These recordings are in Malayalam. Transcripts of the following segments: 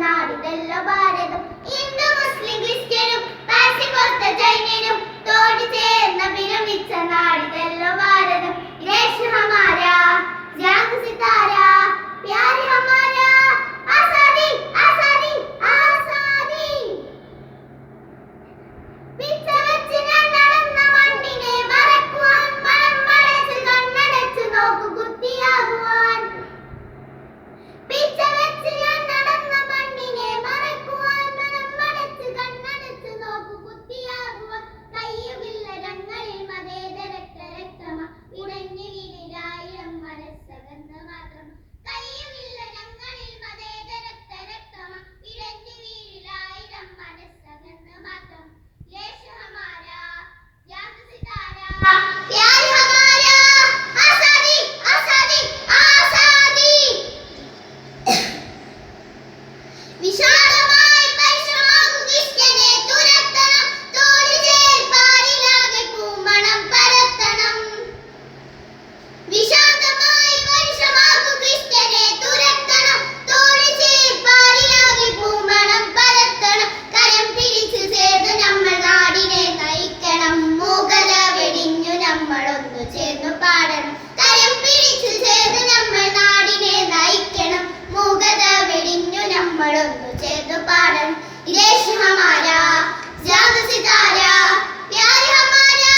നാടിതല്ലോ ഭാരതം. ഹിന്ദു മുസ്ലിം ക്രിസ്ത്യനും പാഴ്സി ജൈനനും തോട് ചേർന്ന വിരമിച്ച നാടിതല്ലോ ഭാരതം. ദേശ് ഹമാരാ ജാഗ് സിതാരാ പ്യാർ ഹമാരാ ആസാദി ആസാദി ആസാദി. പിച്ചവെച്ച് ഞാൻ നടന്ന മണ്ണിനെ മറക്കുവാൻ മനം മടച്ച് കണ്ണടച്ച് നോക്കു കുത്തിയാകുവാൻ. പിച്ചവെച്ച് ഞാൻ നടന്ന മണ്ണിനെ മറക്കുവാൻ മനം മടച്ച് കണ്ണടച്ച് നോക്കു കുത്തിയാകുവാൻ. കയ്യുവില്ലരങ്ങളിൽ മതേതരക്ത രക്തമ ഉടഞ്ഞു വീണിരായിരം മനസ്സകന്ന മാത്രം. കയ്യുവില്ലരങ്ങളിൽ മതേതരക്ത രക്തമ ഇഴഞ്ഞു വീണിരായിരം മനസ്സകന്ന മാത്രം. ദേശ് ഹമാരാ ജാഗ് സിതാരാ പ്യാർ ഹമാരാ ആസാദി ആസാദി ആസാദി. വിശാലമായി പരിശ്രമമാക്കു ക്രിസ്ത്യനെ തുരത്തണം. തോട് ചേർപ്പാരിലാകെ പൂമണം പരത്തണം. വിശാലമായി പരിശ്രമമാക്കു ക്രിസ്ത്യനെ തുരത്തണം. തോട് ചേർപ്പാരിലാകെ പൂമണം പരത്തണം. കരം പിടിച്ചു ചേർന്ന് നമ്മൾ നാടിനെ നയിക്കണം. മൂകത വെടിഞ്ഞു നമ്മളൊന്നു ചേർന്നു പാടണം. കരം പിടിച്ചു ചേർന്ന് നമ്മൾ നാടിനെ നയിക്കണം. മൂകത വെടിഞ്ഞു നമ്മളൊന്നു ചേർന്നു പാടണം. ദേശ് ഹമാരാ ജാഗ് സിതാരാ പ്യാർ ഹമാരാ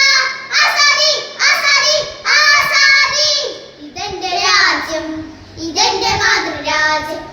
ആസാദി ആസാദി ആസാദി. ഇതെന്റെ രാജ്യം, ഇതെന്റെ മാതൃരാജ്യം.